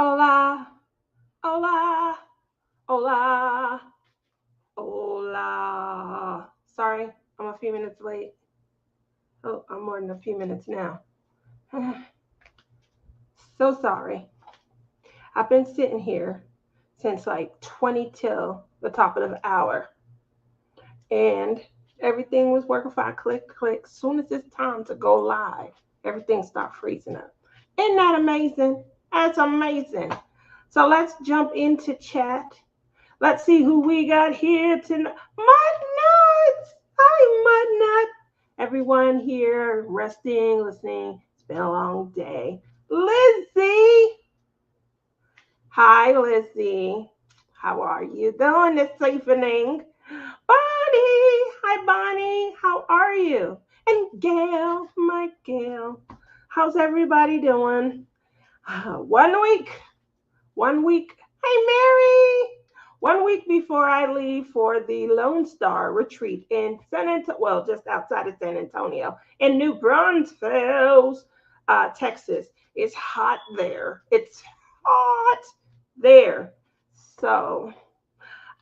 Hola, hola, hola, hola. Sorry, I'm a few minutes late. Oh, I'm more than a few minutes now. So sorry. I've been sitting here since like 20 till the top of the hour, and everything was working fine. Click, click. As soon as it's time to go live, everything starts freezing up. Isn't that amazing? That's amazing. So let's jump into chat. Let's see who we got here tonight. Mud Hi, Mud Everyone here resting, listening. It's been a long day. Lizzie. Hi, Lizzie. How are you doing this evening? Bonnie. Hi, Bonnie. How are you? And Gail, my Gail. How's everybody doing? 1 week. 1 week. Hey, Mary. 1 week before I leave for the Lone Star retreat in San Antonio, well, just outside of San Antonio, in New Braunfels, Texas. It's hot there. It's hot there. So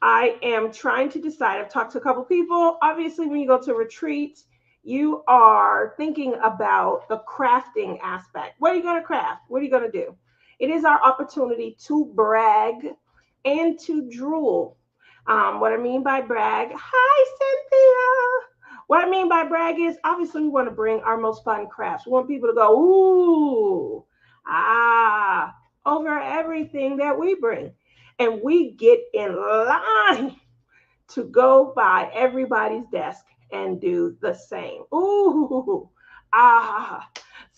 I am trying to decide. I've talked to a couple people. Obviously, when you go to retreats, you are thinking about the crafting aspect. What are you going to craft? What are you going to do? It is our opportunity to brag and to drool. What I mean by brag, hi, Cynthia. What I mean by brag is obviously we want to bring our most fun crafts. We want people to go, ooh, over everything that we bring. And we get in line to go by everybody's desk and do the same. Ooh, ah.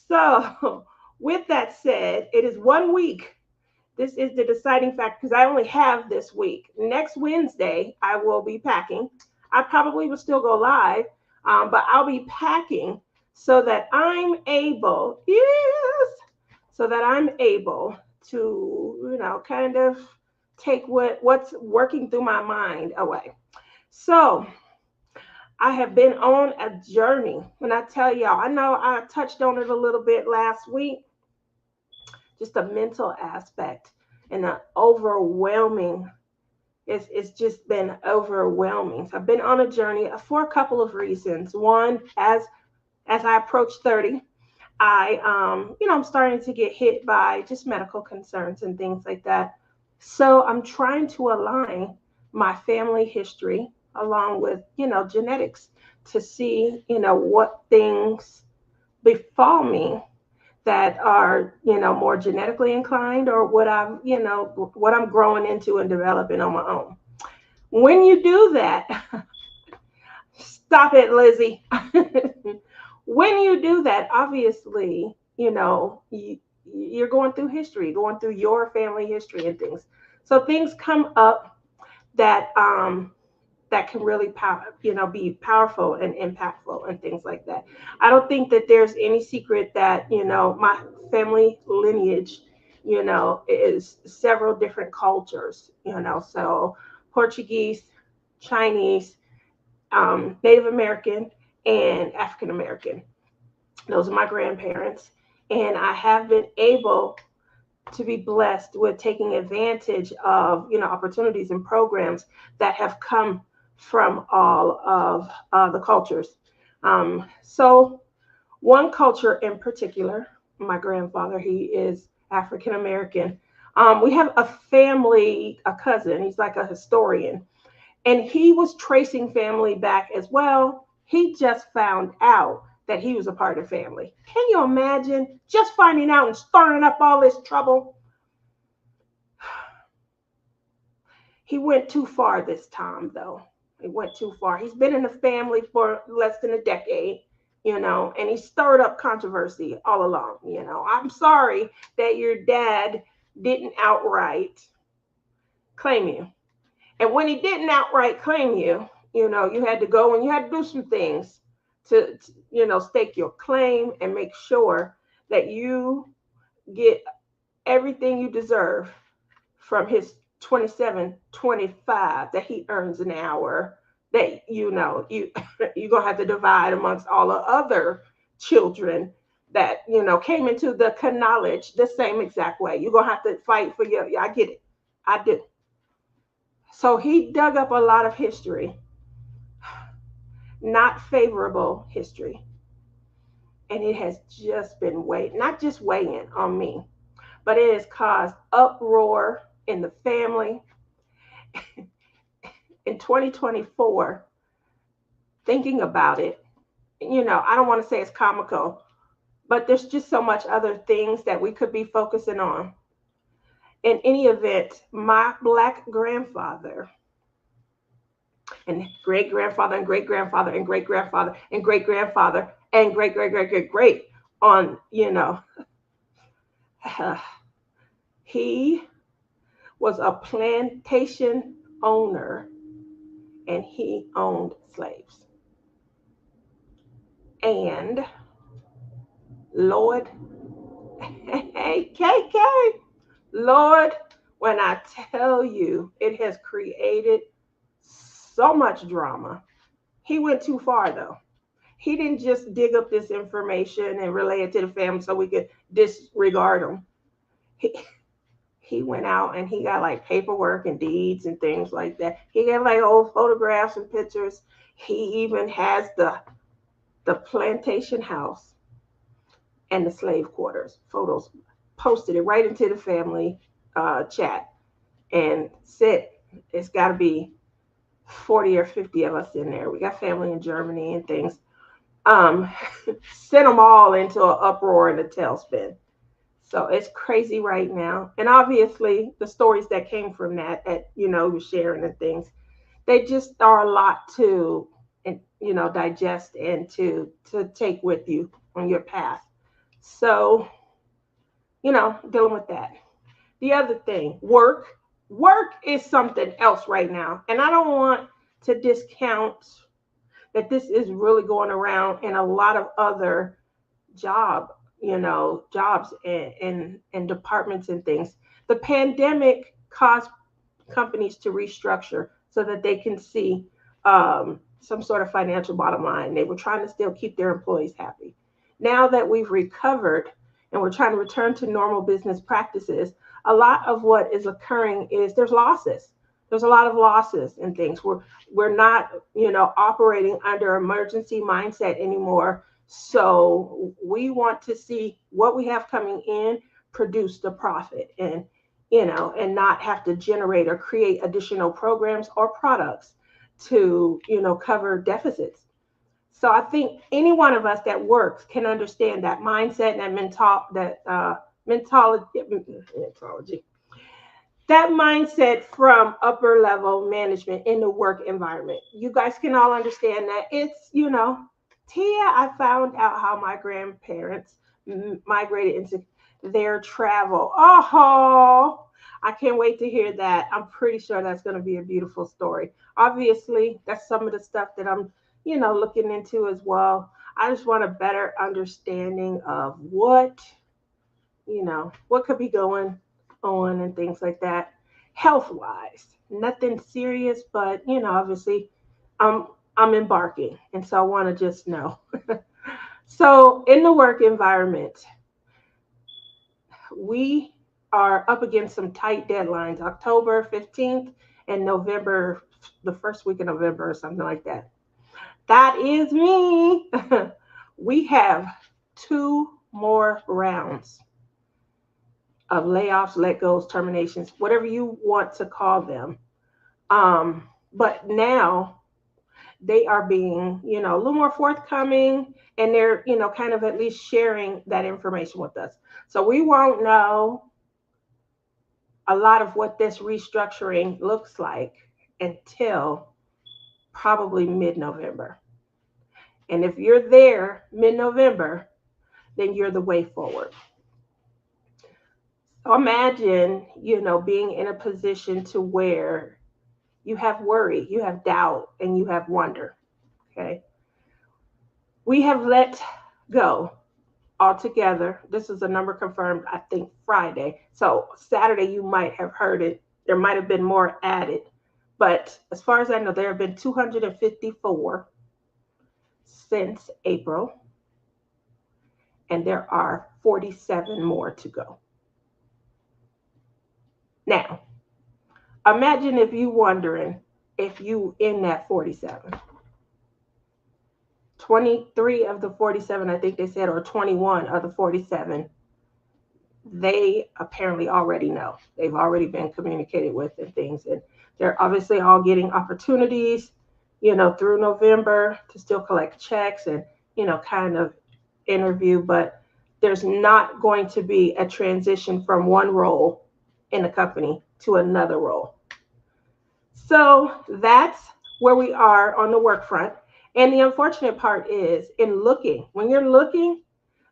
So, with that said, it is 1 week. This is the deciding factor because I only have this week. Next Wednesday, I will be packing. I probably will still go live, but I'll be packing so that I'm able, yes, so that I'm able to, kind of take what's working through my mind away. So I have been on a journey. When I tell y'all, I know I touched on it a little bit last week, just a mental aspect and an overwhelming. It's just been overwhelming. So I've been on a journey for a couple of reasons. One, as I approach 30, I'm starting to get hit by just medical concerns and things like that. So I'm trying to align my family history along with, genetics to see, what things befall me that are, more genetically inclined or what I'm growing into and developing on my own. When you do that, stop it, Lizzie. When you do that, obviously, you're going through history, going through your family history and things. So things come up that that can really be powerful and impactful and things like that. I don't think that there's any secret that my family lineage is several different cultures. So Portuguese, Chinese, Native American, and African American. Those are my grandparents. And I have been able to be blessed with taking advantage of, opportunities and programs that have come from all of the cultures. So one culture in particular, my grandfather, he is African American. We have a cousin, he's like a historian, and he was tracing family back as well. He just found out that he was a part of family. Can you imagine just finding out and stirring up all this trouble? He went too far this time, though. He went too far. He's been in the family for less than a decade, and he stirred up controversy all along. I'm sorry that your dad didn't outright claim you. And when he didn't outright claim you, you had to go and you had to do some things to stake your claim and make sure that you get everything you deserve from his 27.25 that he earns an hour that you're gonna have to divide amongst all the other children that, came into the knowledge the same exact way. You're going to have to fight for your, I get it. I do. So he dug up a lot of history, not favorable history. And it has just been not just weighing on me, but it has caused uproar in the family. In 2024, thinking about it, I don't want to say it's comical, but there's just so much other things that we could be focusing on. In any event, my Black grandfather and great grandfather and great grandfather and great grandfather and great grandfather and great great great great great on, he was a plantation owner and he owned slaves. And Lord, hey, KK, Lord, when I tell you it has created so much drama. He went too far, though. He didn't just dig up this information and relay it to the family so we could disregard him. He went out and he got like paperwork and deeds and things like that. He got like old photographs and pictures. He even has the plantation house and the slave quarters photos, posted it right into the family chat and said it's got to be 40 or 50 of us in there. We got family in Germany and things. Sent them all into an uproar and a tailspin. So it's crazy right now. And obviously the stories that came from that, you're sharing and things, they just are a lot to, digest and to take with you on your path. So, dealing with that. The other thing, work is something else right now. And I don't want to discount that this is really going around in a lot of other jobs and departments and things. The pandemic caused companies to restructure so that they can see some sort of financial bottom line. They were trying to still keep their employees happy. Now that we've recovered and we're trying to return to normal business practices, a lot of what is occurring is there's losses. There's a lot of losses and things. We're not, operating under emergency mindset anymore. So we want to see what we have coming in, produce the profit and not have to generate or create additional programs or products to, cover deficits. So I think any one of us that works can understand that mindset and that mentology. That mindset from upper level management in the work environment. You guys can all understand that. It's, Tia, I found out how my grandparents migrated into their travel. Oh, I can't wait to hear that. I'm pretty sure that's going to be a beautiful story. Obviously, that's some of the stuff that I'm, looking into as well. I just want a better understanding of what could be going on and things like that. Health-wise, nothing serious, but, obviously, I'm embarking. And so I want to just know. So in the work environment, we are up against some tight deadlines, October 15th and November, the first week of November or something like that. That is me. We have 2 more rounds of layoffs, let goes, terminations, whatever you want to call them. But now they are being, a little more forthcoming, and they're, kind of at least sharing that information with us. So we won't know a lot of what this restructuring looks like until probably mid-November. And if you're there mid-November, then you're the way forward. So imagine, being in a position to where you have worry, you have doubt, and you have wonder. Okay. We have let go altogether. This is a number confirmed, I think, Friday. So Saturday, you might have heard it. There might have been more added. But as far as I know, there have been 254 since April. and there are 47 more to go. Now, imagine if you wondering if you in that 47. 23 of the 47, I think they said, or 21 of the 47, they apparently already know. They've already been communicated with and things. And they're obviously all getting opportunities, through November to still collect checks and, kind of interview. But there's not going to be a transition from one role in the company to another role. So that's where we are on the work front. And the unfortunate part is when you're looking,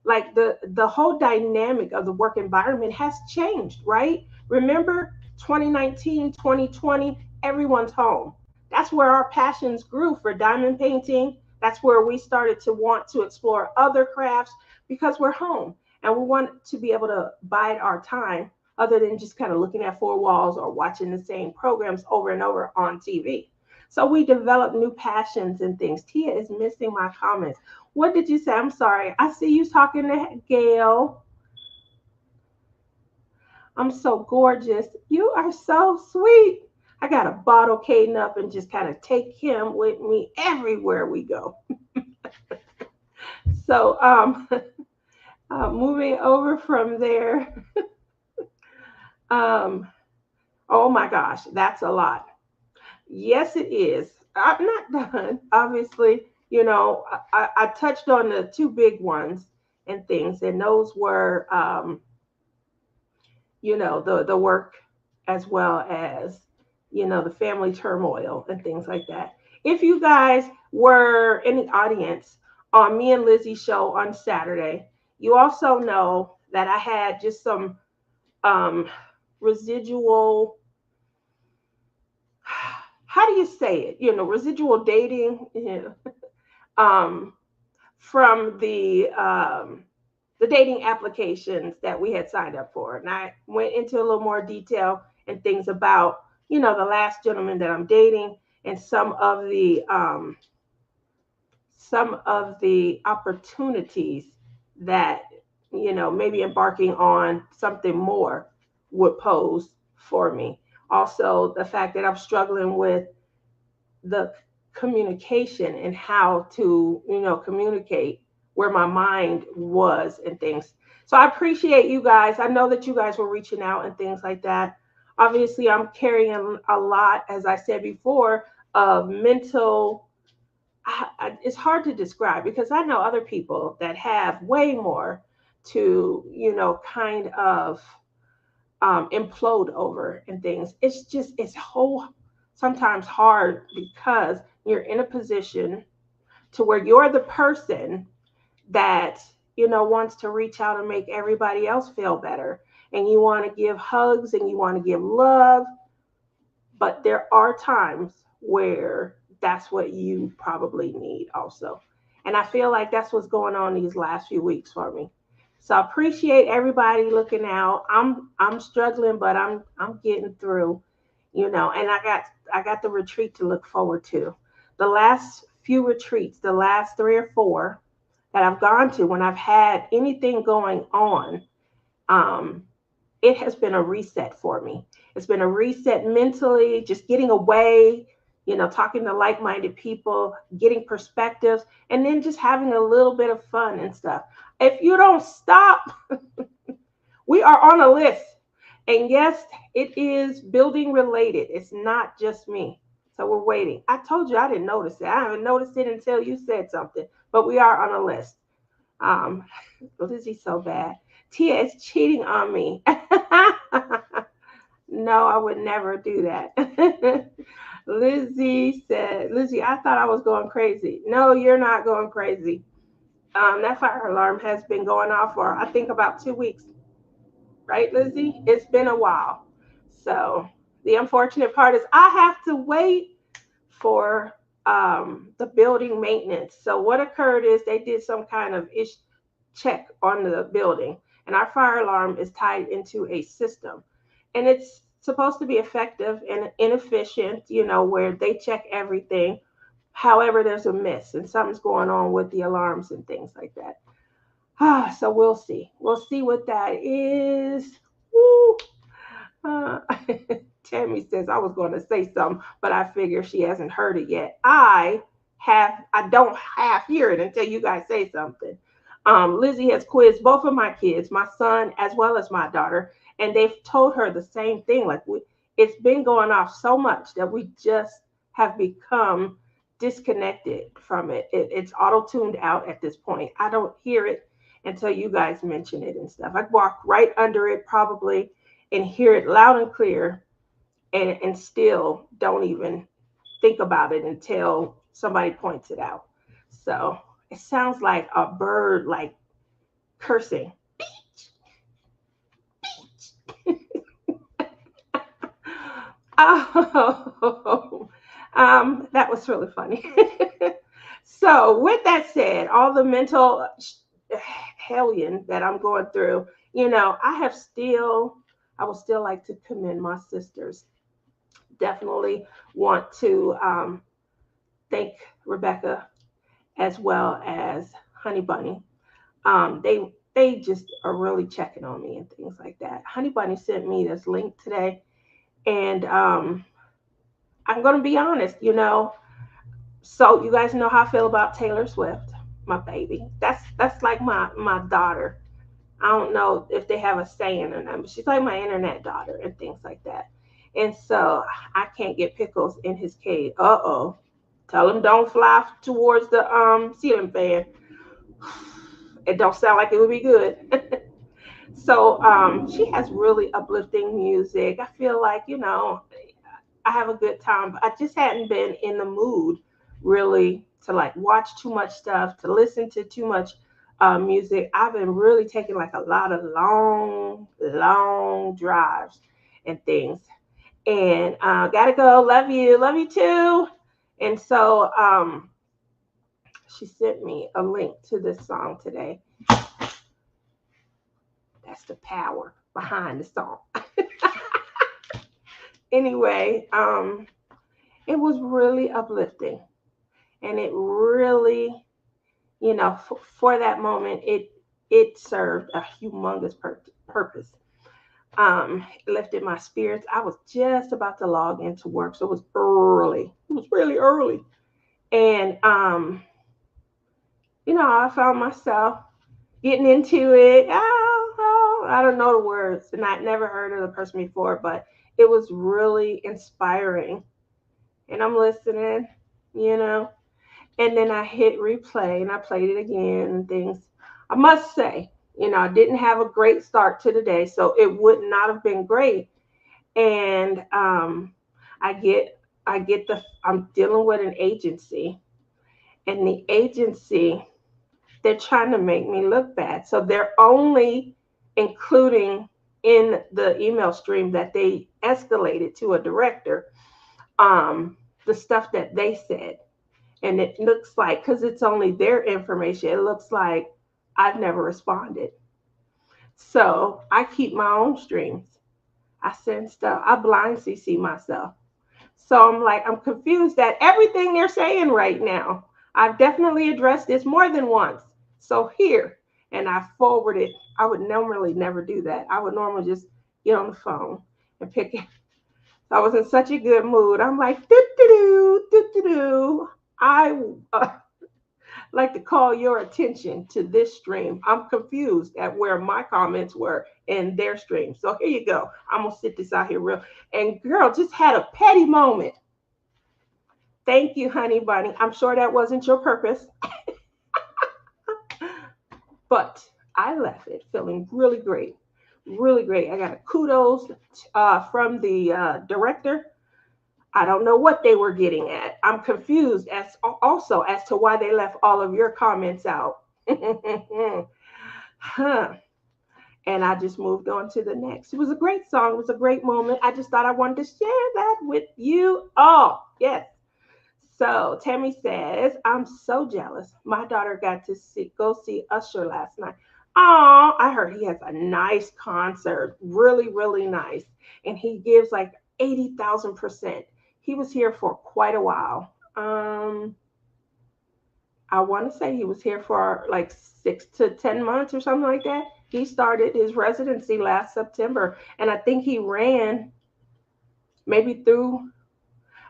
like the whole dynamic of the work environment has changed, right? Remember 2019, 2020, everyone's home. That's where our passions grew for diamond painting. That's where we started to want to explore other crafts because we're home and we want to be able to bide our time other than just kind of looking at four walls or watching the same programs over and over on TV. So we develop new passions and things. Tia is missing my comments. What did you say? I'm sorry. I see you talking to Gail. I'm so gorgeous. You are so sweet. I got to bottle Caden up and just kind of take him with me everywhere we go. So moving over from there. Oh my gosh, that's a lot. Yes, it is. I'm not done. Obviously, I touched on the two big ones and things, and those were, the work as well as, the family turmoil and things like that. If you guys were in the audience on me and Lizzie's show on Saturday, you also know that I had just some residual, how do you say it? Residual dating, from the dating applications that we had signed up for. And I went into a little more detail and things about, the last gentleman that I'm dating and some of the opportunities that, maybe embarking on something more would pose for me. Also, the fact that I'm struggling with the communication and how to, communicate where my mind was and things. So I appreciate you guys. I know that you guys were reaching out and things like that. Obviously, I'm carrying a lot, as I said before, of mental. It's hard to describe because I know other people that have way more to, kind of implode over and things. It's sometimes hard because you're in a position to where you're the person that, wants to reach out and make everybody else feel better. And you want to give hugs and you want to give love. But there are times where that's what you probably need also. And I feel like that's what's going on these last few weeks for me. So I appreciate everybody looking out. I'm struggling, but I'm getting through, and I got the retreat to look forward to. The last few retreats, the last 3 or 4 that I've gone to when I've had anything going on, it has been a reset for me. It's been a reset mentally, just getting away, talking to like-minded people, getting perspectives, and then just having a little bit of fun and stuff. If you don't stop, we are on a list. And yes, it is building related. It's not just me. So we're waiting. I told you I didn't notice it. I haven't noticed it until you said something. But we are on a list. Lizzie's so bad. Tia is cheating on me. No, I would never do that. Lizzie said, Lizzie, I thought I was going crazy. No, you're not going crazy. That fire alarm has been going off for, I think, about 2 weeks. Right, Lizzie? It's been a while. So the unfortunate part is I have to wait for the building maintenance. So what occurred is they did some kind of check on the building, and our fire alarm is tied into a system. And it's supposed to be effective and inefficient, where they check everything. However, there's a miss and something's going on with the alarms and things like that. So we'll see. We'll see what that is. Woo. Uh, Tammy says I was going to say something, but I figure she hasn't heard it yet. I don't half hear it until you guys say something. Lizzie has quizzed both of my kids, my son as well as my daughter, and they've told her the same thing. It's been going off so much that we just have become disconnected from it. It's auto tuned out at this point. I don't hear it until you guys mention it and stuff. I walk right under it probably and hear it loud and clear, and still don't even think about it until somebody points it out. So it sounds like a bird like cursing. Oh, that was really funny. So with that said, all the mental hellion that I'm going through, I would still like to commend my sisters. Definitely want to thank Rebecca as well as Honey Bunny. They just are really checking on me and things like that. Honey Bunny sent me this link today, and I'm gonna be honest. So you guys know how I feel about Taylor Swift, my baby. That's like my daughter. I don't know if they have a saying or not, but she's like my internet daughter and things like that. And so I can't get Pickles in his cage. Uh-oh. Tell him don't fly towards the ceiling fan. It don't sound like it would be good. So she has really uplifting music. I feel like, I have a good time, but I just hadn't been in the mood really to like watch too much stuff, to listen to too much music. I've been really taking like a lot of long, long drives and things. And gotta go. Love you too. And so she sent me a link to this song today. That's the power behind the song. Anyway, it was really uplifting, and it really, for that moment, it served a humongous purpose. It lifted my spirits. I was just about to log into work, so it was early. It was really early, and I found myself getting into it. I don't know the words, and I'd never heard of the person before, but it was really inspiring. And I'm listening, you know, and then I hit replay and I played it again and things. I must say, I didn't have a great start to the day, so it would not have been great. And I get, I'm dealing with an agency, and the agency, they're trying to make me look bad. So they're only including in the email stream that they escalated to a director, the stuff that they said. And it looks like, because it's only their information, it looks like I've never responded. So I keep my own streams. I send stuff. I blind CC myself. So I'm like, I'm confused at everything they're saying right now. I've definitely addressed this more than once. So here, and I forwarded. I would normally never do that. I would normally just get on the phone and pick it. I was in such a good mood. I'm like, doo doo doo doo doo. I like to call your attention to this stream. I'm confused at where my comments were in their stream. So here you go. I'm gonna sit this out here real. And girl, just had a petty moment. Thank you, honey bunny. I'm sure that wasn't your purpose, but I left it feeling really great, really great. I got a kudos from the director. I don't know what they were getting at. I'm confused also as to why they left all of your comments out. Huh. And I just moved on to the next. It was a great song. It was a great moment. I just thought I wanted to share that with you all. Yes. So Tammy says, I'm so jealous. My daughter got to go see Usher last night. Oh, I heard he has a nice concert. Really, really nice. And he gives like 80,000%. He was here for quite a while. I want to say he was here for like 6 to 10 months or something like that. He started his residency last September, and I think he ran maybe through.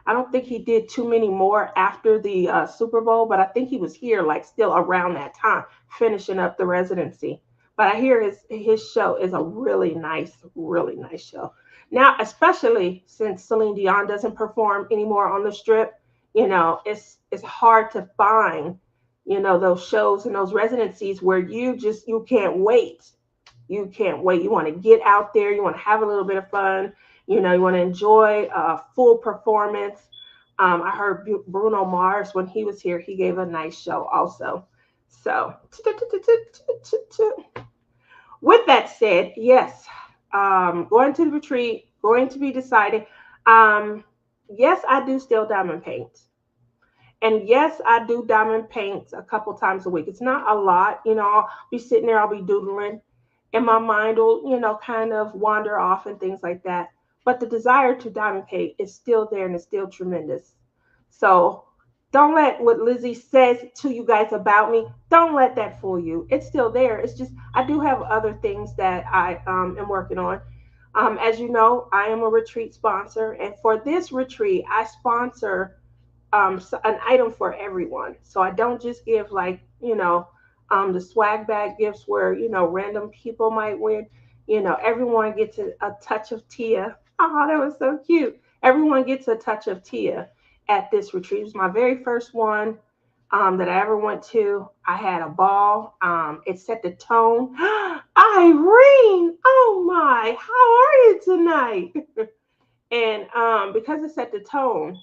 I don't think he did too many more after the Super Bowl, but I think he was here like still around that time, finishing up the residency. But I hear his show is a really nice show. Now, especially since Celine Dion doesn't perform anymore on the Strip, it's hard to find, those shows and those residencies where you can't wait. You can't wait. You want to get out there. You want to have a little bit of fun. You want to enjoy a full performance. I heard Bruno Mars when he was here. He gave a nice show also. So, with that said, yes, going to the retreat, going to be decided. Yes, I do still diamond paint. And yes, I do diamond paint a couple times a week. It's not a lot. I'll be sitting there, I'll be doodling, and my mind will, kind of wander off and things like that. But the desire to diamond paint is still there and it's still tremendous. So don't let what Lizzie says to you guys about me, don't let that fool you. It's still there. It's just, I do have other things that I am working on. As you know, I am a retreat sponsor. And for this retreat, I sponsor an item for everyone. So I don't just give like, the swag bag gifts where, random people might win. Everyone gets a touch of Tia. Oh, that was so cute. Everyone gets a touch of Tia at this retreat. It was my very first one that I ever went to. I had a ball. It set the tone. Irene, oh my, how are you tonight? And because it set the tone,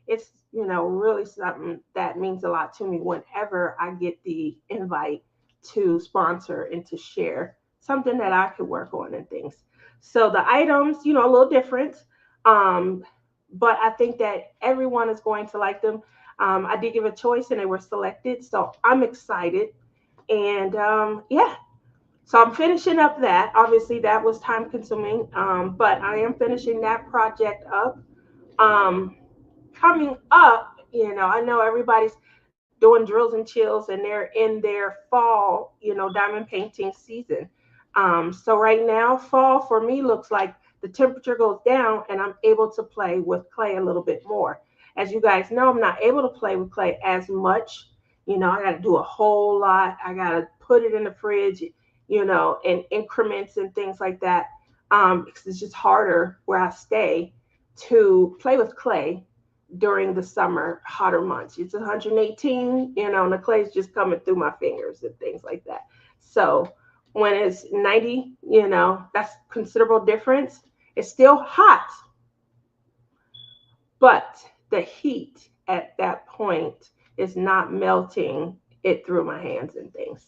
it's really something that means a lot to me whenever I get the invite to sponsor and to share something that I could work on and things. So the items, a little different, but I think that everyone is going to like them. I did give a choice and they were selected, so I'm excited. And yeah, so I'm finishing up that. Obviously, that was time consuming, but I am finishing that project up. Um, Coming up, I know everybody's doing drills and chills and they're in their fall, diamond painting season. So right now, fall for me looks like the temperature goes down and I'm able to play with clay a little bit more. As you guys know, I'm not able to play with clay as much. I got to do a whole lot. I got to put it in the fridge, in increments and things like that. Because it's just harder where I stay to play with clay during the summer, hotter months. It's 118, and the clay's just coming through my fingers and things like that. So when it's 90, that's considerable difference. It's still hot, but the heat at that point is not melting it through my hands and things.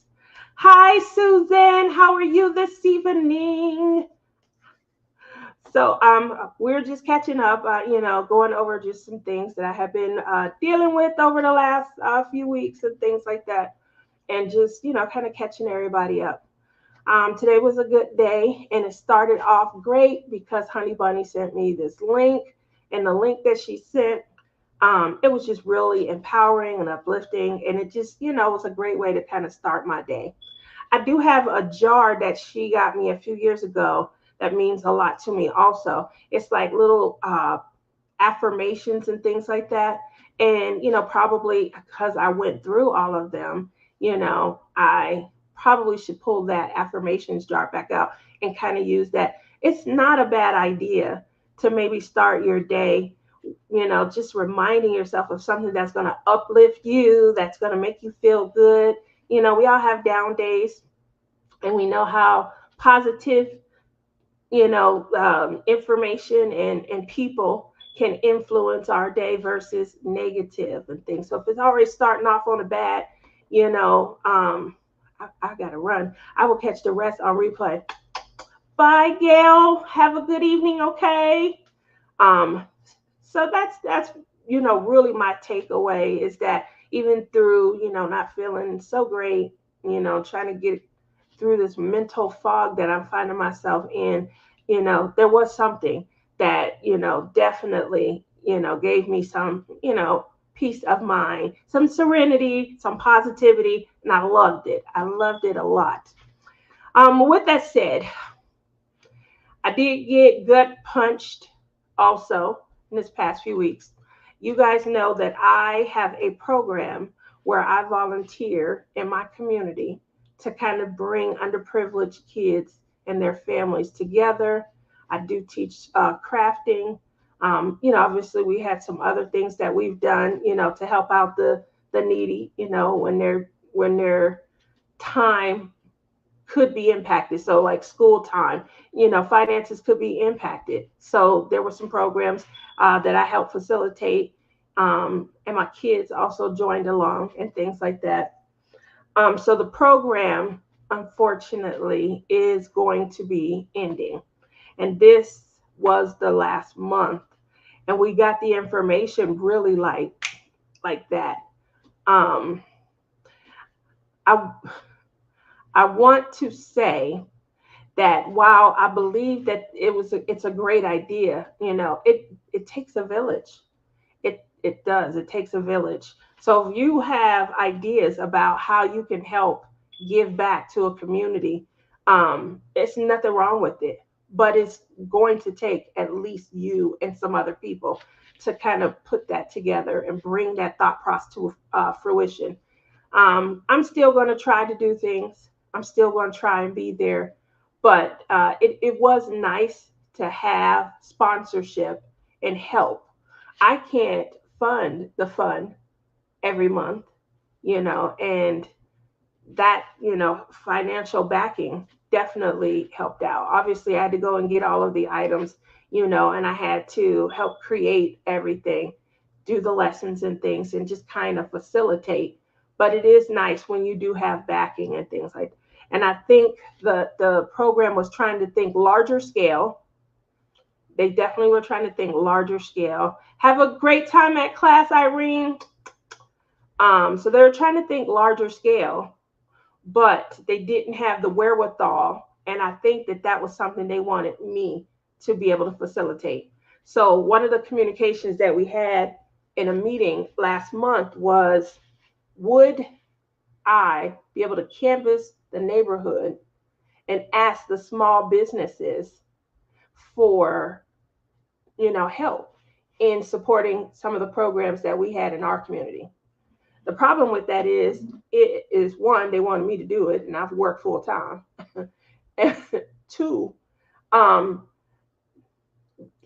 Hi, Susan. How are you this evening? So we're just catching up, going over just some things that I have been dealing with over the last few weeks and things like that, and just kind of catching everybody up. Today was a good day, and it started off great because Honey Bunny sent me this link, and the link that she sent, it was just really empowering and uplifting, and it just was a great way to kind of start my day. I do have a jar that she got me a few years ago that means a lot to me also. It's like little affirmations and things like that. And, probably because I went through all of them, I probably should pull that affirmations jar back out and kind of use that. It's not a bad idea to maybe start your day, just reminding yourself of something that's going to uplift you, that's going to make you feel good. We all have down days, and we know how positive, information and people can influence our day versus negative and things. So if it's already starting off on a bad, I got to run. I will catch the rest on replay. Bye, Gail. Have a good evening, okay? Um, so that's really my takeaway is that even through, not feeling so great, trying to get through this mental fog that I'm finding myself in, there was something that, definitely, gave me some, peace of mind, some serenity, some positivity, and I loved it. I loved it a lot. With that said, I did get gut punched also in this past few weeks. You guys know that I have a program where I volunteer in my community to kind of bring underprivileged kids and their families together. I do teach crafting. Obviously, we had some other things that we've done, to help out the needy, when their time could be impacted. So, like school time, finances could be impacted. So, there were some programs that I helped facilitate, and my kids also joined along and things like that. So, the program, unfortunately, is going to be ending. And this was the last month. And we got the information really like that. Um, I I want to say that while I believe that it's a great idea, it takes a village. It does. It takes a village. So if you have ideas about how you can help give back to a community, it's nothing wrong with it. But it's going to take at least you and some other people to kind of put that together and bring that thought process to fruition. I'm still going to try to do things. I'm still going to try and be there. But it was nice to have sponsorship and help. I can't fund the fund every month, and that, financial backing definitely helped out. Obviously, I had to go and get all of the items, and I had to help create everything, do the lessons and things, and just kind of facilitate. But it is nice when you do have backing and things like that. And I think the program was trying to think larger scale. They definitely were trying to think larger scale. Have a great time at class, Irene. So they were trying to think larger scale, but they didn't have the wherewithal. And I think that was something they wanted me to be able to facilitate. So one of the communications that we had in a meeting last month was, would I be able to canvass the neighborhood and ask the small businesses for, help in supporting some of the programs that we had in our community. The problem with that is, it is one, they wanted me to do it, and I've worked full time. And two, um,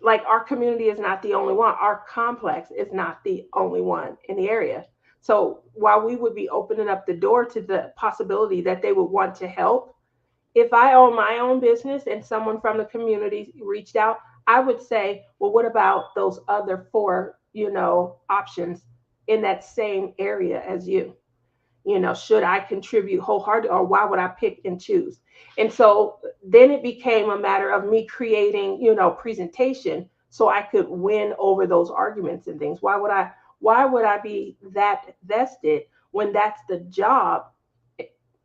like our community is not the only one. Our complex is not the only one in the area. So while we would be opening up the door to the possibility that they would want to help, if I own my own business and someone from the community reached out, I would say, well, what about those other four, options in that same area as you? Should I contribute wholeheartedly, or why would I pick and choose? And so then it became a matter of me creating, presentation so I could win over those arguments and things. Why would I be that vested when that's the job,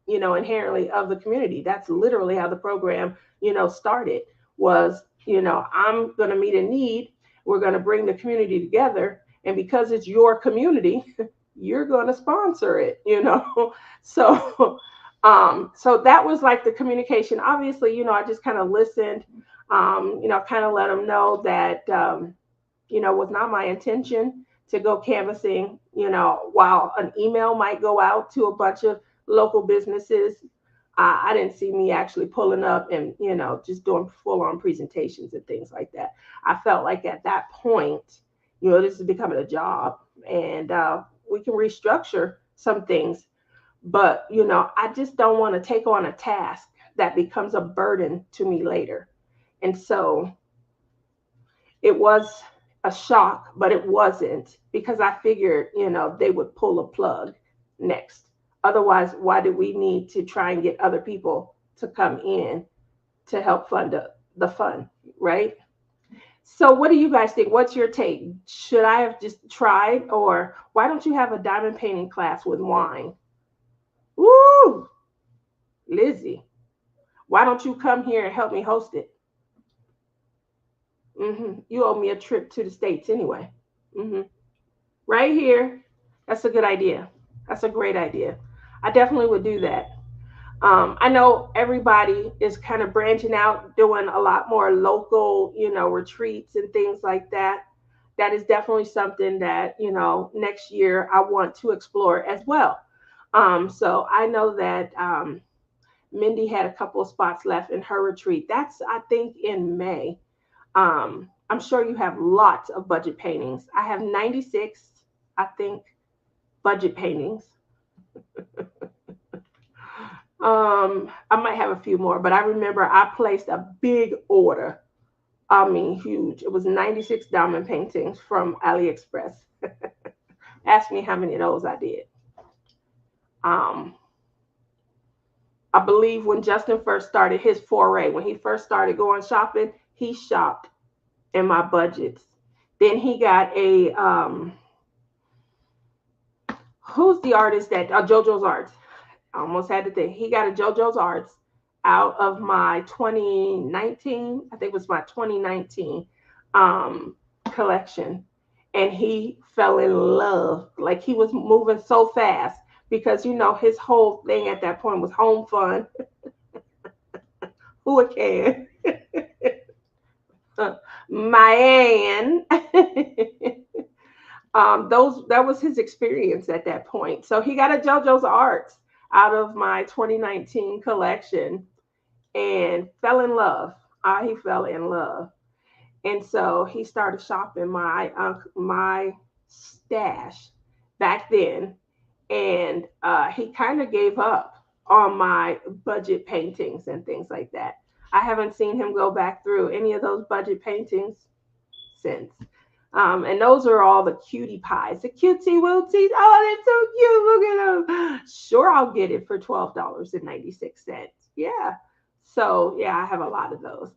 inherently of the community? That's literally how the program, started, was, I'm going to meet a need. We're going to bring the community together. And because it's your community, you're going to sponsor it. So that was like the communication. Obviously, I just kind of listened, kind of let them know that, was not my intention to go canvassing, while an email might go out to a bunch of local businesses. I didn't see me actually pulling up and, just doing full on presentations and things like that. I felt like at that point, this is becoming a job, and we can restructure some things. But, I just don't want to take on a task that becomes a burden to me later. And so it was a shock, but it wasn't, because I figured, they would pull a plug next. Otherwise, why do we need to try and get other people to come in to help fund the fund, right? So what do you guys think? What's your take? Should I have just tried, or why don't you have a diamond painting class with wine? Woo! Lizzie, why don't you come here and help me host it? You owe me a trip to the States anyway. right here. That's a good idea. That's a great idea. I definitely would do that. I know everybody is kind of branching out, doing a lot more local, retreats and things like that. That is definitely something that, next year I want to explore as well. So I know that Mindy had a couple of spots left in her retreat. That's, I think, in May. I'm sure you have lots of budget paintings. I have 96, I think, budget paintings. I might have a few more, but I remember I placed a big order. I mean, huge. It was 96 diamond paintings from AliExpress. Ask me how many of those I did. Um, I believe when Justin first started his foray, when he first started going shopping, he shopped in my budgets. Then he got a who's the artist that JoJo's Arts. I almost had to think. He got a JoJo's Arts out of my 2019. I think it was my 2019 collection, and he fell in love. Like he was moving so fast because his whole thing at that point was home fun. Who it can? Man. Those that was his experience at that point. So he got a JoJo's Arts out of my 2019 collection and fell in love. He fell in love, and so he started shopping my stash back then, and he kind of gave up on my budget paintings and things like that. I haven't seen him go back through any of those budget paintings since. And those are all the cutie pies, the cutesy wootsies. Oh, they're so cute. Look at them. Sure, I'll get it for $12.96. Yeah. So, yeah, I have a lot of those.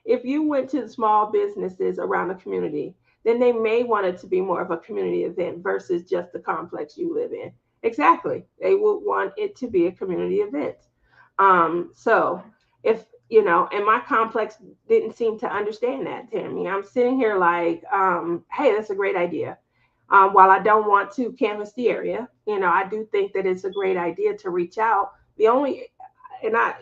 If you went to the small businesses around the community, then they may want it to be more of a community event versus just the complex you live in. Exactly. They would want it to be a community event. So if and my complex didn't seem to understand that, Tammy. I'm sitting here like, hey, that's a great idea. While I don't want to canvas the area, I do think that it's a great idea to reach out. The only, and I,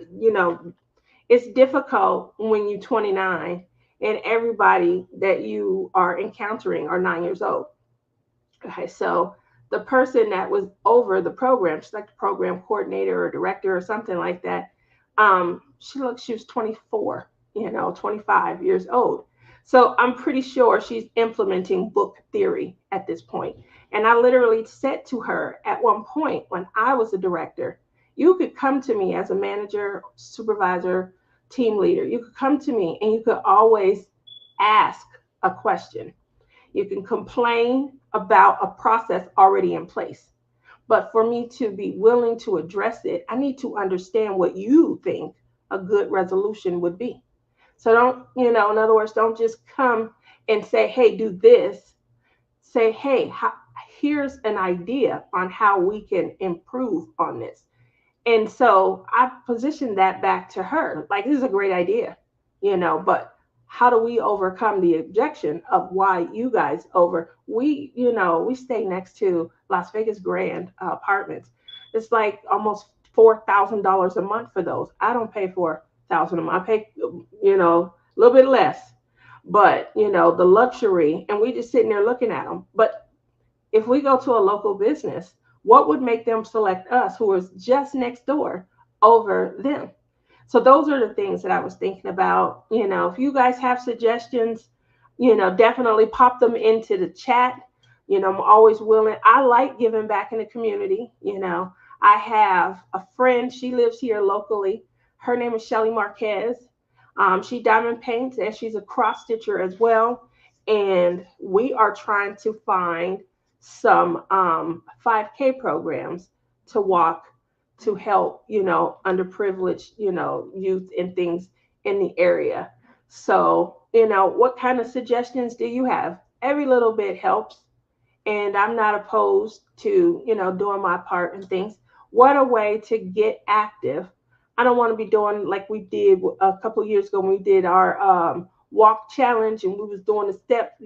it's difficult when you're 29 and everybody that you are encountering are 9 years old. Okay, so the person that was over the program, she's like the program coordinator or director or something like that. She was 24, 25 years old. So I'm pretty sure she's implementing book theory at this point. And I literally said to her at one point when I was a director, you could come to me as a manager, supervisor, team leader. You could come to me and you could always ask a question. You can complain about a process already in place. But for me to be willing to address it, I need to understand what you think a good resolution would be. So don't, in other words, don't just come and say, hey, do this. Say, hey, here's an idea on how we can improve on this. And so I positioned that back to her. Like, this is a great idea, but how do we overcome the objection of why you guys we stay next to Las Vegas Grand Apartments. It's like almost $4,000 a month for those. I don't pay $4,000 a month. I pay, a little bit less, but the luxury, and we just sitting there looking at them. But if we go to a local business, what would make them select us, who is just next door, over them? So those are the things that I was thinking about. If you guys have suggestions, definitely pop them into the chat. I'm always willing. I like giving back in the community. I have a friend. She lives here locally. Her name is Shelly Marquez. She diamond paints and she's a cross stitcher as well. And we are trying to find some 5K programs to walk to help, underprivileged, youth and things in the area. So, what kind of suggestions do you have? Every little bit helps. And I'm not opposed to, doing my part and things. What a way to get active. I don't want to be doing like we did a couple of years ago when we did our walk challenge and we was doing the steps,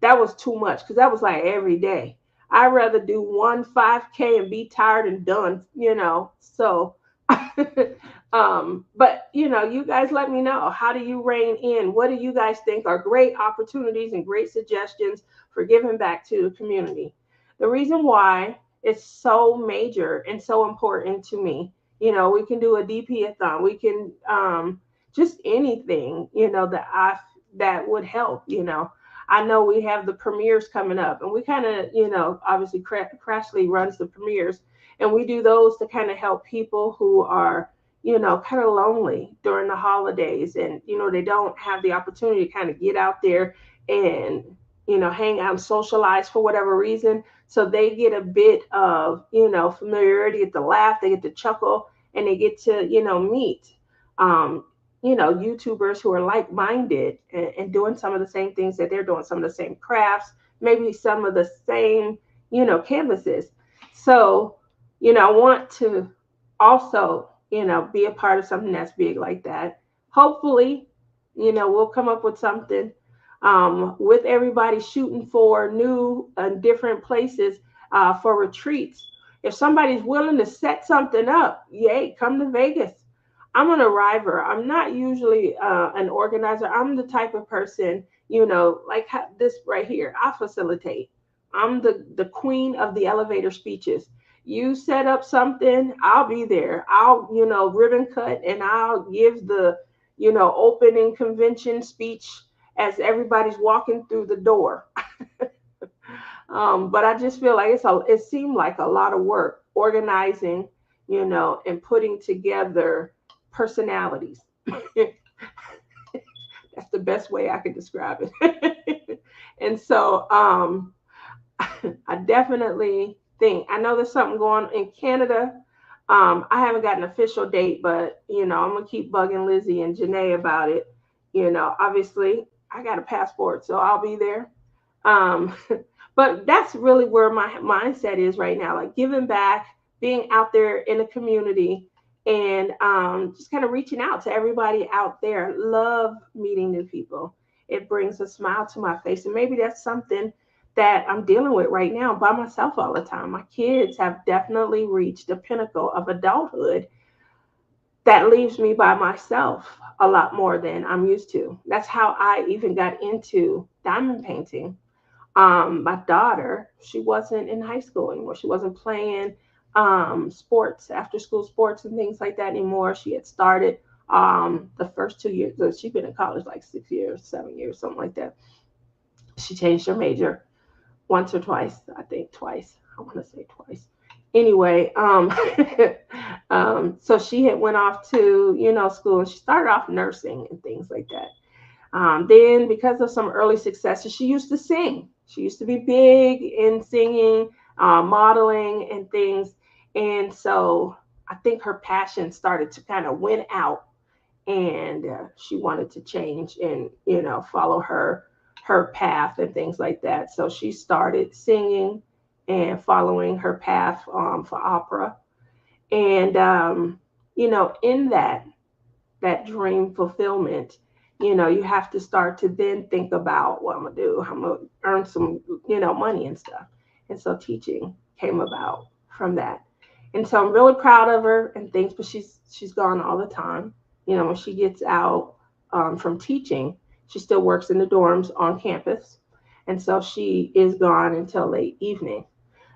that was too much because that was like every day. I'd rather do one 5K and be tired and done, So, but you guys let me know. How do you rein in? What do you guys think are great opportunities and great suggestions for giving back to the community? The reason why it's so major and so important to me, we can do a DP-a-thon. We can just anything, that would help. I know we have the premieres coming up, and we kind of, obviously Crashley runs the premieres, and we do those to kind of help people who are, kind of lonely during the holidays, and they don't have the opportunity to kind of get out there and hang out and socialize for whatever reason. So they get a bit of familiarity, get to laugh, they get to chuckle, and they get to meet um, YouTubers who are like-minded and doing some of the same things that they're doing, some of the same crafts, maybe some of the same, canvases. So, I want to also, be a part of something that's big like that. Hopefully, we'll come up with something with everybody shooting for new and different places for retreats. If somebody's willing to set something up, yay, come to Vegas. I'm an arriver. I'm not usually an organizer. I'm the type of person, like this right here. I facilitate. I'm the queen of the elevator speeches. You set up something, I'll be there. I'll, ribbon cut, and I'll give the, opening convention speech as everybody's walking through the door. But I just feel like it seemed like a lot of work organizing, and putting together personalities. That's the best way I could describe it. And so I definitely think, I know there's something going on in Canada. I haven't got an official date, but I'm gonna keep bugging Lizzie and Janae about it. Obviously I got a passport, so I'll be there. Um, but that's really where my mindset is right now, like giving back, being out there in the community, and just kind of reaching out to everybody out there. Love meeting new people. It brings a smile to my face. And maybe that's something that I'm dealing with right now by myself all the time. My kids have definitely reached the pinnacle of adulthood that leaves me by myself a lot more than I'm used to. That's how I even got into diamond painting. My daughter, she wasn't in high school anymore. She wasn't playing sports, after school sports and things like that anymore. She had started the first 2 years. So she'd been in college like 6 years, 7 years, something like that. She changed her major once or twice, I think twice. I want to say twice. Anyway, so she had went off to school, and she started off nursing and things like that. Then, because of some early successes, she used to sing. She used to be big in singing, modeling, and things. And so I think her passion started to kind of win out, and she wanted to change and follow her path and things like that. So she started singing and following her path for opera. And in that dream fulfillment, you have to start to then think about what I'm gonna do. I'm gonna earn some, money and stuff. And so teaching came about from that. And so I'm really proud of her and things, but she's gone all the time. When she gets out from teaching, she still works in the dorms on campus. And so she is gone until late evening.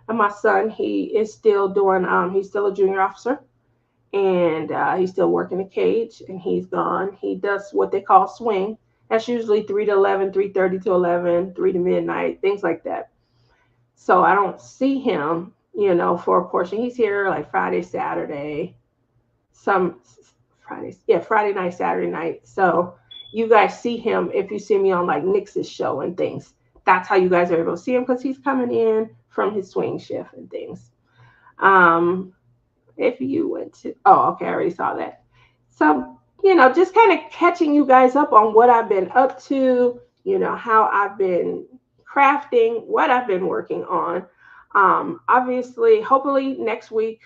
And my son, he is still doing, he's still a junior officer, and he's still working the cage, and he's gone. He does what they call swing. That's usually 3 to 11, 3:30 to 11, 3 to midnight, things like that. So I don't see him, for a portion. He's here like Friday, Saturday, some Fridays, yeah, Friday night, Saturday night. So you guys see him if you see me on like Nix's show and things. That's how you guys are able to see him, because he's coming in from his swing shift and things. If you went to, oh, okay, I already saw that. So, just kind of catching you guys up on what I've been up to, how I've been crafting, what I've been working on. Obviously, hopefully next week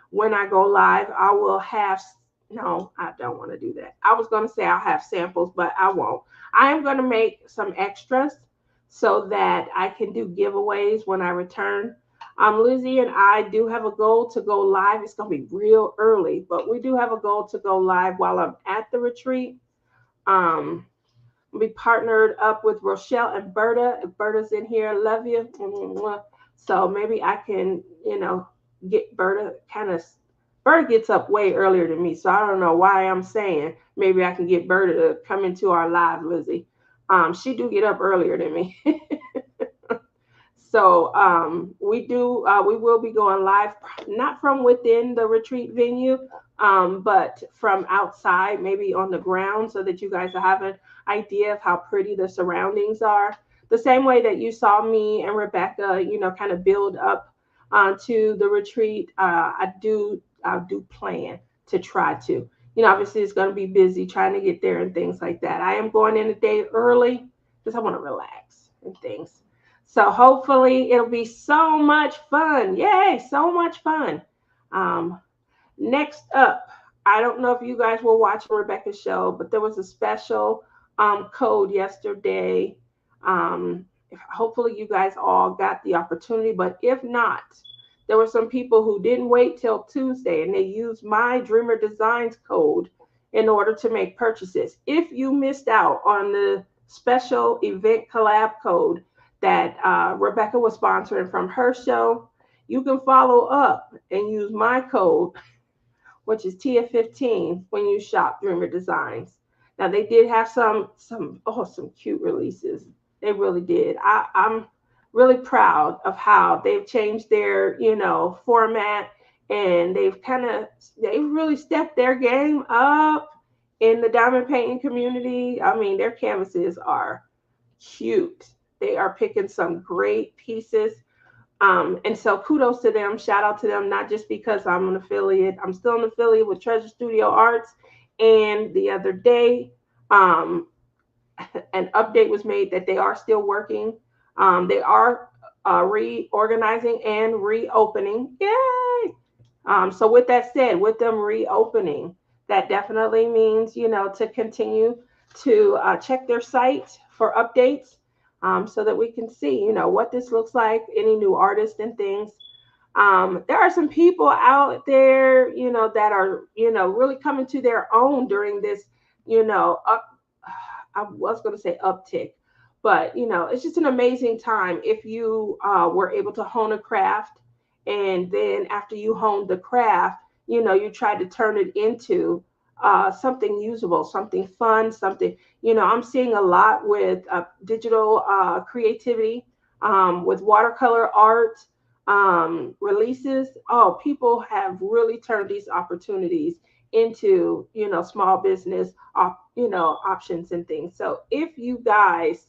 when I go live, I will have, no, I don't want to do that. I was going to say I'll have samples, but I won't. I am going to make some extras. so that I can do giveaways when I return. Lizzie and I do have a goal to go live. It's going to be real early, but we do have a goal to go live while I'm at the retreat. We partnered up with Rochelle and Berta. If Berta's in here, love you. So maybe I can, get Berta Berta gets up way earlier than me. So I don't know why I'm saying maybe I can get Berta to come into our live, Lizzie. She do get up earlier than me. So we will be going live, not from within the retreat venue, but from outside, maybe on the ground, so that you guys have an idea of how pretty the surroundings are. The same way that you saw me and Rebecca, kind of build up to the retreat. I do plan to try to. Obviously it's going to be busy trying to get there and things like that. I am going in a day early because I want to relax and things. So hopefully it'll be so much fun. Yay, so much fun. Next up, I don't know if you guys were watching Rebecca's show, but there was a special code yesterday. Hopefully you guys all got the opportunity, but if not, there were some people who didn't wait till Tuesday and they used my Dreamer Designs code in order to make purchases. If you missed out on the special event collab code that Rebecca was sponsoring from her show, you can follow up and use my code, which is TIA15, when you shop Dreamer Designs. Now they did have some cute releases. They really did. I'm really proud of how they've changed their, format, and they've really stepped their game up in the diamond painting community. I mean, their canvases are cute. They are picking some great pieces. And so kudos to them. Shout out to them, not just because I'm an affiliate. I'm still an affiliate with Treasure Studio Arts. And the other day, an update was made that they are still working. They are reorganizing and reopening. Yay! So with that said, with them reopening, that definitely means, to continue to check their site for updates, so that we can see, what this looks like, any new artists and things. There are some people out there, that are, really coming to their own during this, I was going to say uptick, but, it's just an amazing time if you were able to hone a craft. And then after you honed the craft, you tried to turn it into something usable, something fun, something, I'm seeing a lot with digital creativity, with watercolor art releases. Oh, people have really turned these opportunities into, small business, options and things. So if you guys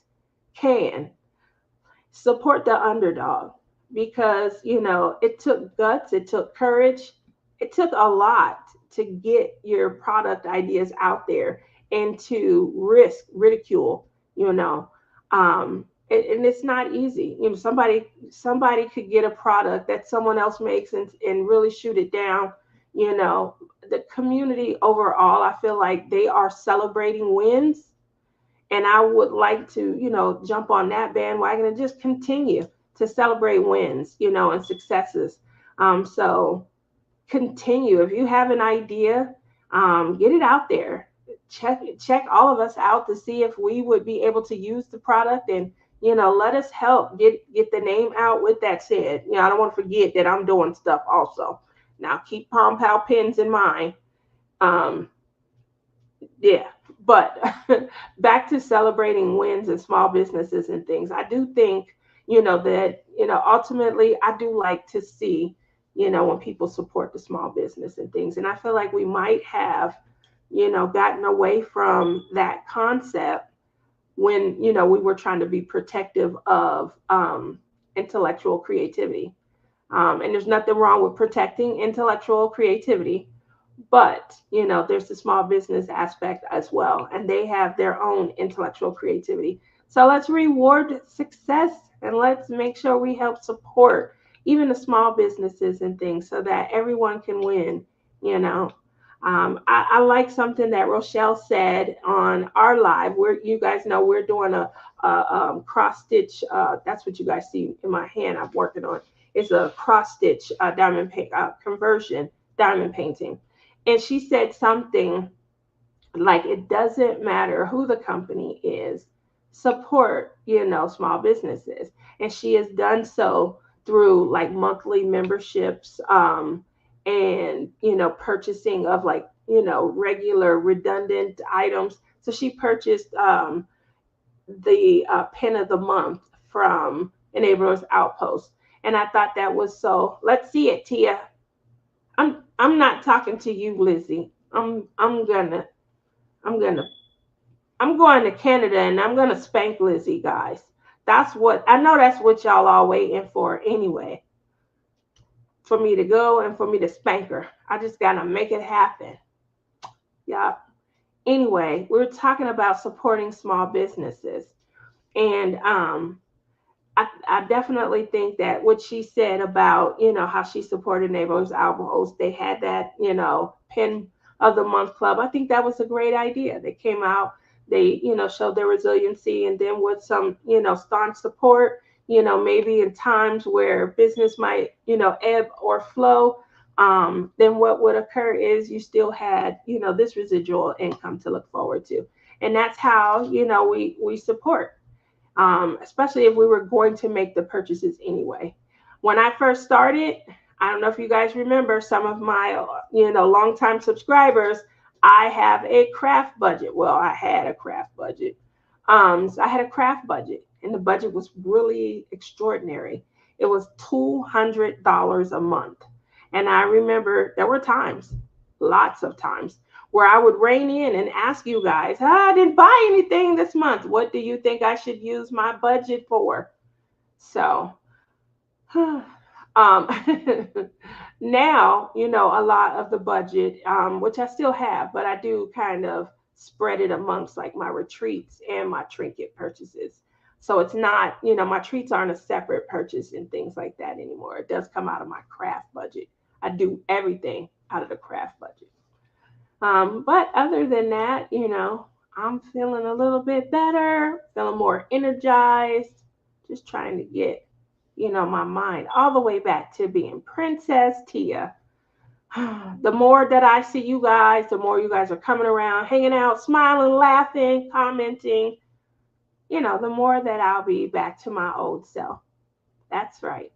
can support the underdog, because, it took guts, it took courage, it took a lot to get your product ideas out there and to risk ridicule, and it's not easy. Somebody could get a product that someone else makes and really shoot it down. The community overall, I feel like they are celebrating wins, and I would like to, jump on that bandwagon and just continue to celebrate wins, and successes. So continue. If you have an idea, get it out there. Check all of us out to see if we would be able to use the product, and let us help get the name out. With that said, I don't want to forget that I'm doing stuff also. Now keep Palm Pal pins in mind. Yeah, but back to celebrating wins and small businesses and things. I do think, that, ultimately I do like to see, when people support the small business and things. And I feel like we might have, gotten away from that concept when, we were trying to be protective of intellectual creativity. And there's nothing wrong with protecting intellectual creativity, but, there's the small business aspect as well, and they have their own intellectual creativity. So let's reward success, and let's make sure we help support even the small businesses and things so that everyone can win. I like something that Rochelle said on our live. Where you guys know we're doing a cross stitch. That's what you guys see in my hand. I'm working on. It's a cross stitch diamond conversion diamond painting, and she said something like it doesn't matter who the company is, support, small businesses. And she has done so through like monthly memberships, and purchasing of like regular redundant items. So she purchased the pin of the month from Enablers Outpost, and I thought that was so. Let's see it, Tia. I'm not talking to you, Lizzie. I'm gonna I'm going to Canada and I'm gonna spank Lizzie, guys. That's what I know. That's what y'all are waiting for anyway. For me to go and for me to spank her. I just gotta make it happen. Yeah. Anyway, we're talking about supporting small businesses, and I definitely think that what she said about how she supported Neighbors Albums, they had that pin of the month club. I think that was a great idea. They came out, they showed their resiliency, and then with some staunch support, maybe in times where business might ebb or flow. Then what would occur is you still had this residual income to look forward to, and that's how we support, especially if we were going to make the purchases anyway. When I first started, I don't know if you guys remember, some of my longtime subscribers, I have a craft budget. Well, I had a craft budget. So I had a craft budget, and the budget was really extraordinary. It was $200 a month. And I remember there were times, lots of times, where I would rein in and ask you guys, I didn't buy anything this month. What do you think I should use my budget for? So, um, now, a lot of the budget, which I still have, but I do kind of spread it amongst like my retreats and my trinket purchases. So it's not, my treats aren't a separate purchase and things like that anymore. It does come out of my craft budget. I do everything out of the craft budget. But other than that, I'm feeling a little bit better, feeling more energized, just trying to get, my mind all the way back to being Princess Tia. The more that I see you guys, the more you guys are coming around, hanging out, smiling, laughing, commenting, the more that I'll be back to my old self. That's right.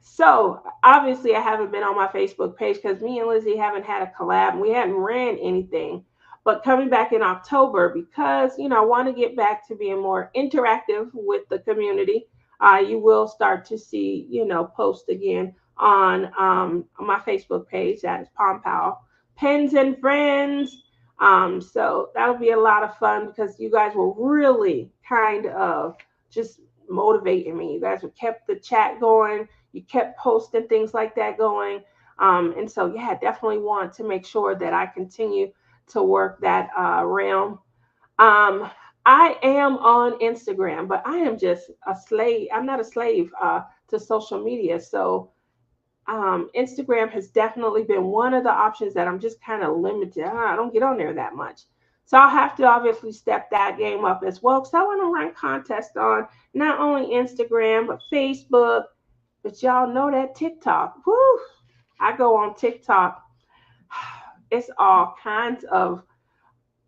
So obviously I haven't been on my Facebook page because me and Lizzie haven't had a collab. We hadn't ran anything. But coming back in October, because I want to get back to being more interactive with the community, you will start to see post again on my Facebook page. That is Palm Pal Pens and Friends. So that'll be a lot of fun because you guys will really kind of just motivating me. You guys have kept the chat going. You kept posting things like that going. And so, yeah, definitely want to make sure that I continue to work that realm. I am on Instagram, but I am just a slave. I'm not a slave to social media. So Instagram has definitely been one of the options that I'm just kind of limited. I don't get on there that much. So I'll have to obviously step that game up as well because I want to run contests on not only Instagram, but Facebook. But y'all know that TikTok. Woo! I go on TikTok. It's all kinds of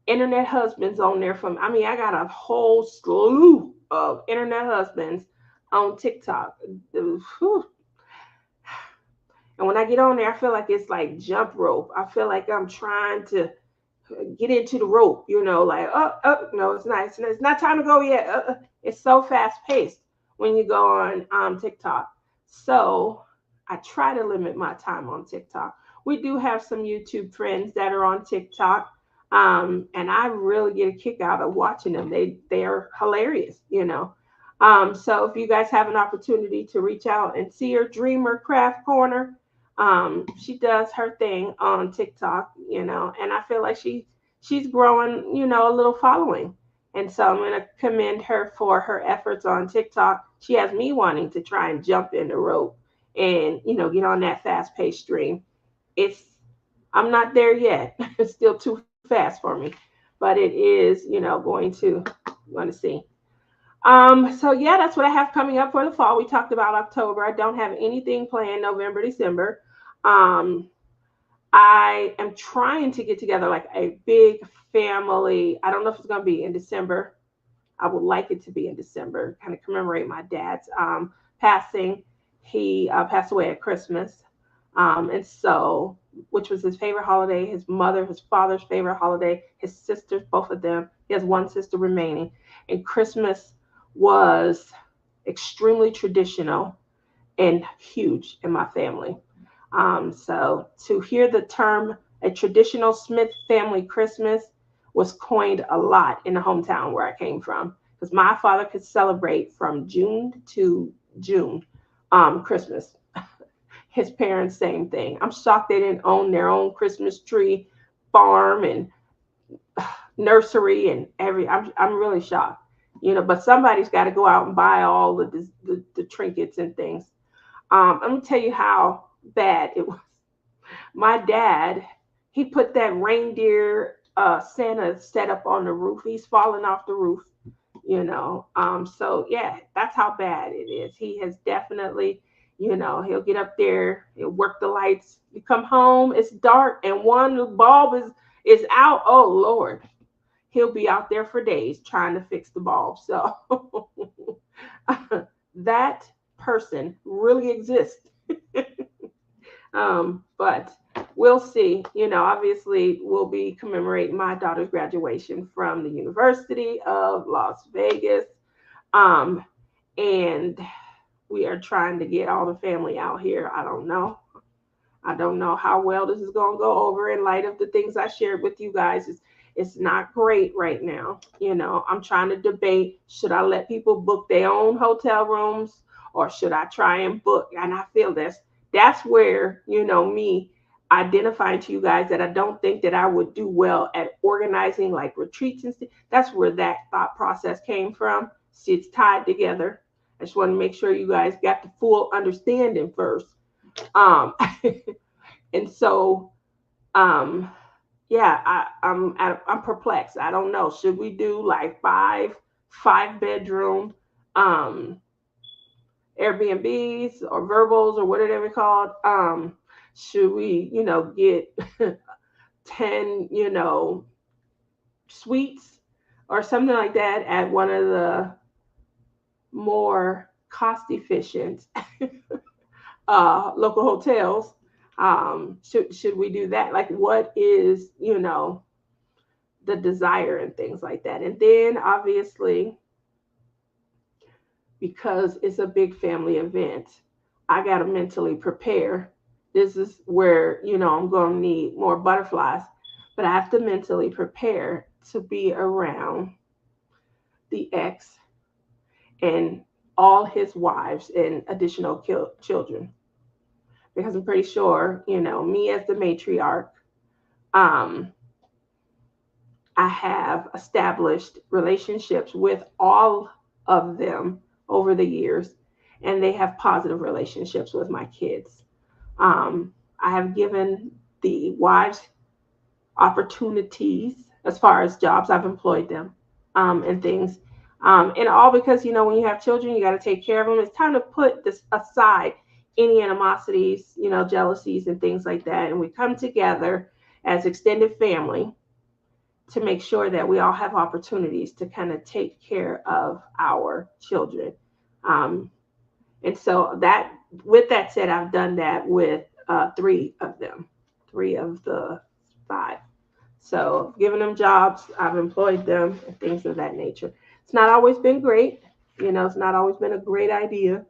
internet husbands on there I got a whole slew of internet husbands on TikTok. Whew. And when I get on there, I feel like it's like jump rope. I feel like I'm trying to get into the rope, like, no, it's not. It's not time to go yet. It's so fast paced when you go on TikTok. So I try to limit my time on TikTok. We do have some YouTube friends that are on TikTok. And I really get a kick out of watching them. They're hilarious, So if you guys have an opportunity to reach out and see her Dreamer Craft Corner, she does her thing on TikTok, and I feel like she's growing, a little following. And so I'm going to commend her for her efforts on TikTok. She has me wanting to try and jump in the rope and, get on that fast paced stream. It's I'm not there yet. It's still too fast for me, but it is, going to see. So yeah, that's what I have coming up for the fall. We talked about October. I don't have anything planned November, December. Um, I am trying to get together like a big family. I don't know if it's going to be in December. I would like it to be in December, kind of commemorate my dad's passing. He passed away at Christmas. And so, which was his favorite holiday, his father's favorite holiday, his sisters, both of them. He has one sister remaining. And Christmas was extremely traditional and huge in my family. So to hear the term a traditional Smith family Christmas was coined a lot in the hometown where I came from because my father could celebrate from June to June Christmas. His parents, same thing. I'm shocked they didn't own their own Christmas tree farm and nursery and I'm really shocked. But somebody's got to go out and buy all the trinkets and things. Let me tell you how bad it was. My dad, he put that reindeer Santa set up on the roof. He's falling off the roof. So yeah, that's how bad it is. He has definitely, he'll get up there, he'll work the lights. You come home, it's dark, and one bulb is out. Oh Lord, he'll be out there for days trying to fix the bulb. So that person really exists. But we'll see. Obviously, we'll be commemorating my daughter's graduation from the University of Las Vegas. And we are trying to get all the family out here. I don't know. I don't know how well this is going to go over in light of the things I shared with you guys. It's not great right now. I'm trying to debate, should I let people book their own hotel rooms or should I try and book? And I feel that's where, me identifying to you guys that I don't think that I would do well at organizing like retreats and stuff. That's where that thought process came from. See, it's tied together. I just want to make sure you guys got the full understanding first. Um, and so, yeah, I'm perplexed. I don't know. Should we do like five bedroom Airbnbs or verbals or whatever they're called? Should we, get 10, suites or something like that at one of the more cost efficient local hotels? Should we do that? Like, what is, the desire and things like that? And then obviously, because it's a big family event, I got to mentally prepare. This is where, I'm going to need more butterflies, but I have to mentally prepare to be around the ex and all his wives and additional children. Because I'm pretty sure, me as the matriarch, um, I have established relationships with all of them over the years, and they have positive relationships with my kids. I have given the wives opportunities as far as jobs. I've employed them and things. And all because, when you have children, you got to take care of them. It's time to put this aside, any animosities, jealousies and things like that. And we come together as extended family to make sure that we all have opportunities to kind of take care of our children. Um, and so with that said, I've done that with three of them, three of the five. So giving them jobs, I've employed them and things of that nature. It's not always been great. It's not always been a great idea.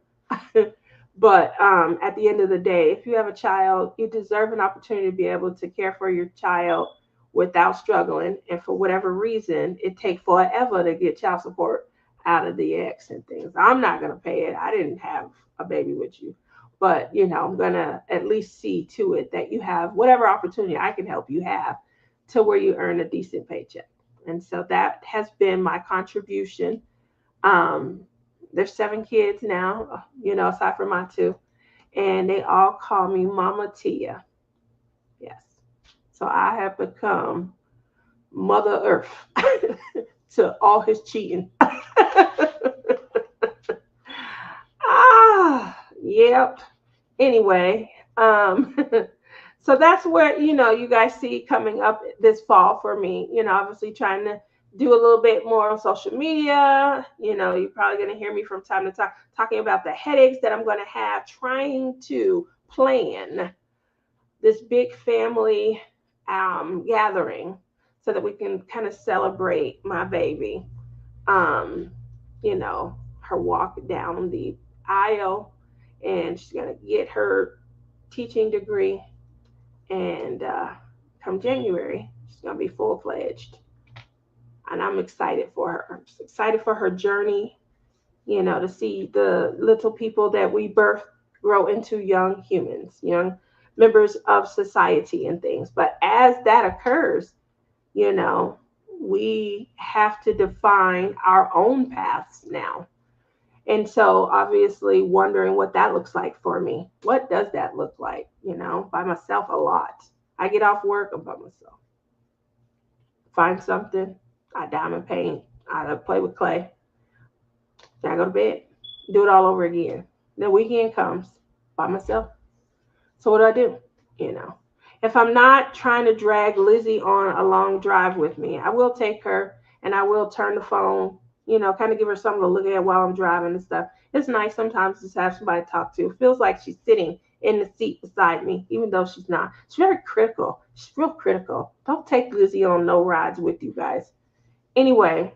But at the end of the day, if you have a child, you deserve an opportunity to be able to care for your child without struggling. And for whatever reason, it takes forever to get child support out of the ex and things. I'm not going to pay it. I didn't have a baby with you. But, I'm going to at least see to it that you have whatever opportunity I can help you have to where you earn a decent paycheck. And so that has been my contribution. There's 7 kids now, aside from my 2. And they all call me Mama Tia. Yes. So I have become Mother Earth to all his cheating. Yep. Anyway, so that's where, you guys see coming up this fall for me. Obviously trying to do a little bit more on social media. You're probably going to hear me from time to time talking about the headaches that I'm going to have trying to plan this big family gathering so that we can kind of celebrate my baby. Um, her walk down the aisle, and she's going to get her teaching degree. And come January, she's going to be full fledged. And I'm excited for her. I'm excited for her journey, to see the little people that we birth grow into young humans, young members of society and things. But as that occurs, you know, we have to define our own paths now. And so, obviously, wondering what that looks like for me. What does that look like? By myself a lot. I get off work, I'm by myself. Find something, I diamond paint, I play with clay, then I go to bed, do it all over again. The weekend comes by myself. So, what do? You know, if I'm not trying to drag Lizzie on a long drive with me, I will take her and I will turn the phone, kind of give her something to look at while I'm driving and stuff. It's nice sometimes to have somebody to talk to. It feels like she's sitting in the seat beside me, even though she's not. She's very critical. She's real critical. Don't take Lizzie on no rides with you guys. Anyway,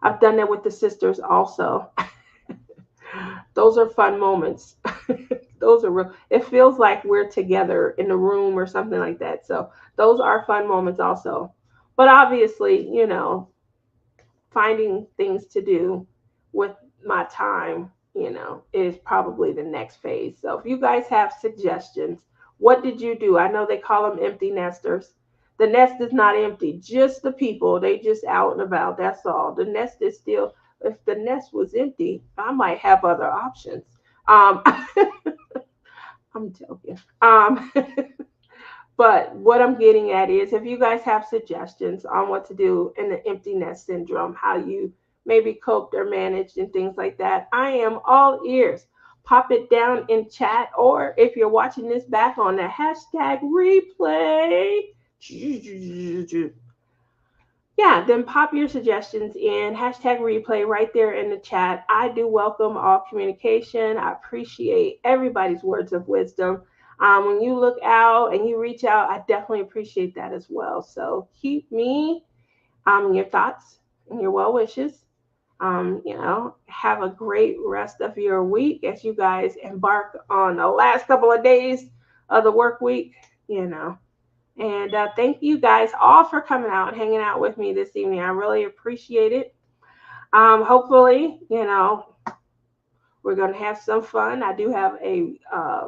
I've done that with the sisters also. Those are fun moments. Those are real. It feels like we're together in the room or something like that. So those are fun moments also. But obviously, finding things to do with my time, is probably the next phase. So if you guys have suggestions, what did you do? I know they call them empty nesters. The nest is not empty, just the people. They just out and about. That's all. The nest is still, if the nest was empty, I might have other options. Um, I'm joking. But what I'm getting at is if you guys have suggestions on what to do in the empty nest syndrome, how you maybe coped or managed and things like that, I am all ears. Pop it down in chat, or if you're watching this back on the hashtag replay, yeah, then pop your suggestions in hashtag replay right there in the chat. I do welcome all communication. I appreciate everybody's words of wisdom. When you look out and you reach out, I definitely appreciate that as well. So keep me in your thoughts and your well wishes. Have a great rest of your week as you guys embark on the last couple of days of the work week. And thank you guys all for coming out and hanging out with me this evening. I really appreciate it. Hopefully, we're going to have some fun. I do have a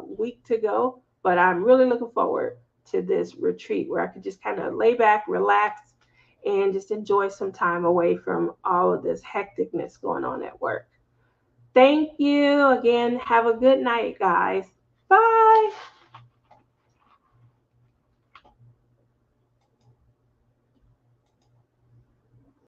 week to go, but I'm really looking forward to this retreat where I could just kind of lay back, relax, and just enjoy some time away from all of this hecticness going on at work. Thank you again. Have a good night, guys. Bye.